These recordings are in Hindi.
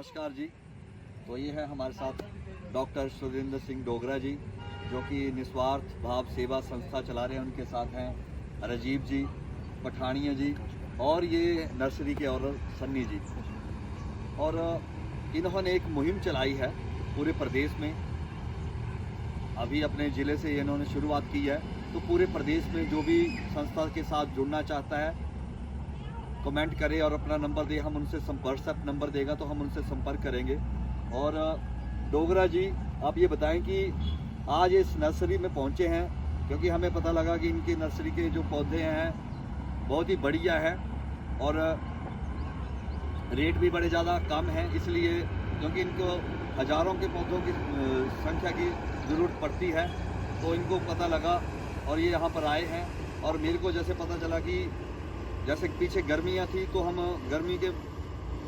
नमस्कार जी। तो ये है हमारे साथ डॉक्टर सुरेंद्र सिंह डोगरा जी, जो कि निस्वार्थ भाव सेवा संस्था चला रहे हैं। उनके साथ हैं राजीव जी, पठानिया जी और ये नर्सरी के और सन्नी जी। और इन्होंने एक मुहिम चलाई है पूरे प्रदेश में। अभी अपने ज़िले से इन्होंने शुरुआत की है, तो पूरे प्रदेश में जो भी संस्था के साथ जुड़ना चाहता है कमेंट करे और अपना नंबर दे, हम उनसे व्हाट्सएप नंबर देगा तो हम उनसे संपर्क करेंगे। और डोगरा जी, आप ये बताएं कि आज इस नर्सरी में पहुंचे हैं क्योंकि हमें पता लगा कि इनकी नर्सरी के जो पौधे हैं बहुत ही बढ़िया है और रेट भी बड़े ज़्यादा कम है, इसलिए क्योंकि इनको हज़ारों के पौधों की संख्या की ज़रूरत पड़ती है, तो इनको पता लगा और ये यहाँ पर आए हैं। और मेरे को जैसे पता चला कि जैसे पीछे गर्मियाँ थी तो हम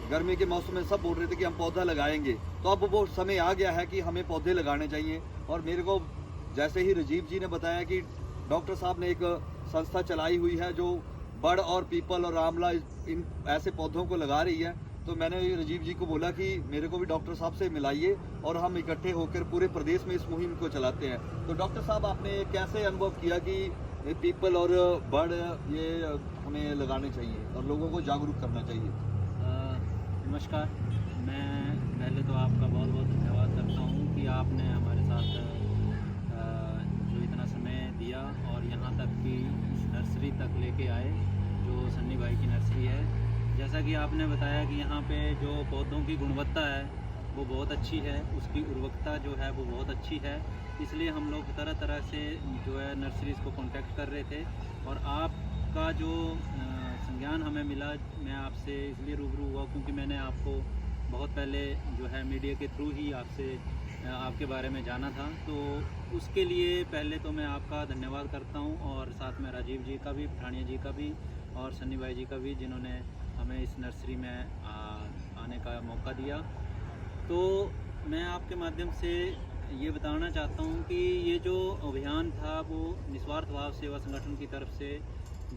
गर्मी के मौसम में सब बोल रहे थे कि हम पौधा लगाएंगे, तो अब वो समय आ गया है कि हमें पौधे लगाने चाहिए। और मेरे को जैसे ही राजीव जी ने बताया कि डॉक्टर साहब ने एक संस्था चलाई हुई है जो बड़ और पीपल और आंवला इन ऐसे पौधों को लगा रही है, तो मैंने राजीव जी को बोला कि मेरे को भी डॉक्टर साहब से मिलाइए और हम इकट्ठे होकर पूरे प्रदेश में इस मुहिम को चलाते हैं। तो डॉक्टर साहब, आपने कैसे अनुभव किया कि पीपल और बड़ ये हमें लगाने चाहिए और लोगों को जागरूक करना चाहिए? नमस्कार। मैं पहले तो आपका बहुत बहुत धन्यवाद करता हूँ कि आपने हमारे साथ जो इतना समय दिया और यहाँ तक कि इस नर्सरी तक लेके आए जो सन्नी भाई की नर्सरी है। जैसा कि आपने बताया कि यहाँ पे जो पौधों की गुणवत्ता है वो बहुत अच्छी है, उसकी उर्वरकता जो है वो बहुत अच्छी है, इसलिए हम लोग तरह तरह से जो है नर्सरीज़ को कांटेक्ट कर रहे थे। और आपका जो संज्ञान हमें मिला, मैं आपसे इसलिए रूबरू हुआ क्योंकि मैंने आपको बहुत पहले जो है मीडिया के थ्रू ही आपके बारे में जाना था, तो उसके लिए पहले तो मैं आपका धन्यवाद करता हूं और साथ में राजीव जी का भी, पठानिया जी का भी और सन्नी भाई जी का भी, जिन्होंने हमें इस नर्सरी में आने का मौका दिया। तो मैं आपके माध्यम से ये बताना चाहता हूँ कि ये जो अभियान था वो निस्वार्थ भाव सेवा संगठन की तरफ से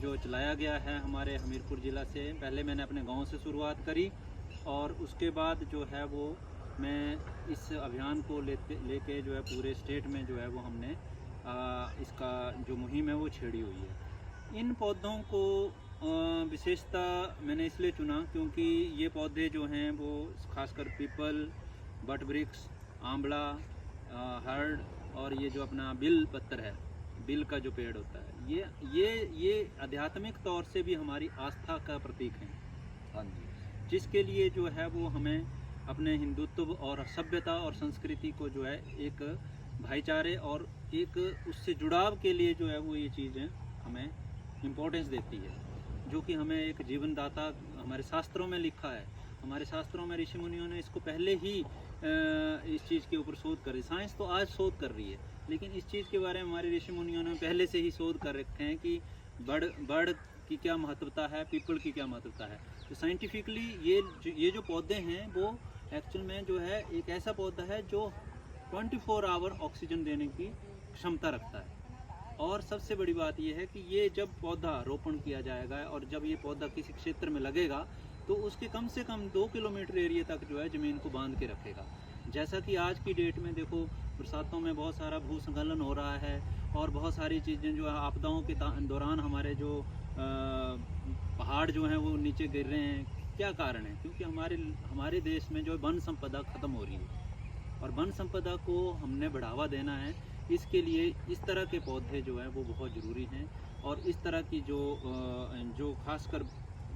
जो चलाया गया है हमारे हमीरपुर ज़िला से। पहले मैंने अपने गांव से शुरुआत करी और उसके बाद जो है वो मैं इस अभियान को लेके जो है पूरे स्टेट में जो है वो हमने इसका जो मुहिम है वो छेड़ी हुई है। इन पौधों को विशेषता मैंने इसलिए चुना क्योंकि ये पौधे जो हैं वो खासकर पीपल, बट वृक्ष, आंवला, हर्ड और ये जो अपना बिल पत्तर है, बिल का जो पेड़ होता है, ये आध्यात्मिक तौर से भी हमारी आस्था का प्रतीक है। हाँ जी। जिसके लिए जो है वो हमें अपने हिंदुत्व और सभ्यता और संस्कृति को जो है एक भाईचारे और एक उससे जुड़ाव के लिए जो है वो ये चीज़ें हमें इम्पोर्टेंस देती है, जो कि हमें एक जीवनदाता हमारे शास्त्रों में लिखा है। हमारे शास्त्रों में ऋषि मुनियों ने इसको पहले ही इस चीज़ के ऊपर शोध करी। साइंस तो आज शोध कर रही है, लेकिन इस चीज़ के बारे में हमारे ऋषि मुनियों ने पहले से ही शोध कर रखे हैं कि बड़ की क्या महत्वता है, पीपल की क्या महत्वता है। तो साइंटिफिकली ये जो पौधे हैं वो एक्चुअल में जो है एक ऐसा पौधा है जो 24 आवर ऑक्सीजन देने की क्षमता रखता है। और सबसे बड़ी बात यह है कि ये जब पौधा रोपण किया जाएगा और जब ये पौधा किसी क्षेत्र में लगेगा तो उसके कम से कम 2 किलोमीटर एरिया तक जो है ज़मीन को बांध के रखेगा। जैसा कि आज की डेट में देखो, बरसातों में बहुत सारा भूस्खलन हो रहा है और बहुत सारी चीज़ें जो है आपदाओं के दौरान हमारे जो पहाड़ जो हैं वो नीचे गिर रहे हैं। क्या कारण है? क्योंकि हमारे देश में जो वन संपदा ख़त्म हो रही है और वन संपदा को हमने बढ़ावा देना है। इसके लिए इस तरह के पौधे जो हैं वो बहुत ज़रूरी हैं और इस तरह की जो खासकर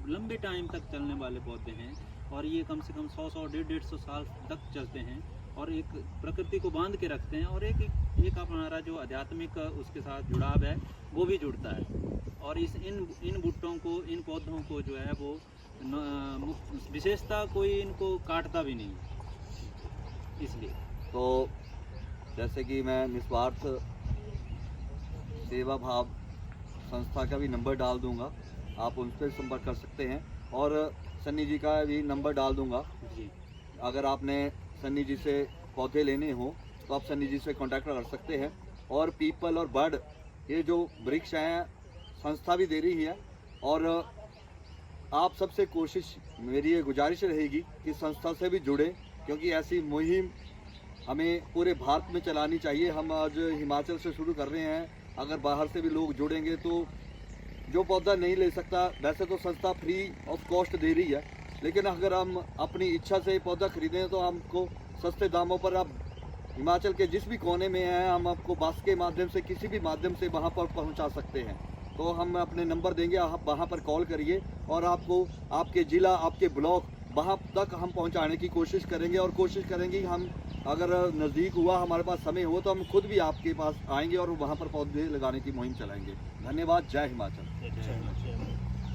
लंबे टाइम तक चलने वाले पौधे हैं और ये कम से कम 100 150 साल तक चलते हैं और एक प्रकृति को बांध के रखते हैं और एक हमारा जो आध्यात्मिक उसके साथ जुड़ाव है वो भी जुड़ता है। और इन बूटों को, इन पौधों को जो है वो विशेषता कोई इनको काटता भी नहीं, इसलिए। तो जैसे कि मैं निस्वार्थ सेवा भाव संस्था का भी नंबर डाल दूंगा, आप उन पर संपर्क कर सकते हैं और सन्नी जी का भी नंबर डाल दूंगा जी। अगर आपने सन्नी जी से पौधे लेने हो तो आप सन्नी जी से कांटेक्ट कर सकते हैं। और पीपल और बड़ ये जो वृक्ष हैं संस्था भी दे रही है और आप सबसे कोशिश, मेरी ये गुजारिश रहेगी कि संस्था से भी जुड़े, क्योंकि ऐसी मुहिम हमें पूरे भारत में चलानी चाहिए। हम आज हिमाचल से शुरू कर रहे हैं, अगर बाहर से भी लोग जुड़ेंगे तो जो पौधा नहीं ले सकता, वैसे तो संस्था फ्री ऑफ कॉस्ट दे रही है, लेकिन अगर हम अपनी इच्छा से पौधा खरीदें तो हमको सस्ते दामों पर, आप हिमाचल के जिस भी कोने में हैं, हम आपको बस के माध्यम से, किसी भी माध्यम से वहाँ पर पहुँचा सकते हैं। तो हम अपने नंबर देंगे, आप वहाँ पर कॉल करिए और आपको आपके ज़िला, आपके ब्लॉक, वहाँ तक हम पहुँचाने की कोशिश करेंगे। और कोशिश करेंगे हम, अगर नज़दीक हुआ, हमारे पास समय हो, तो हम खुद भी आपके पास आएंगे और वहाँ पर पौधे लगाने की मुहिम चलाएंगे। धन्यवाद। जय हिमाचल।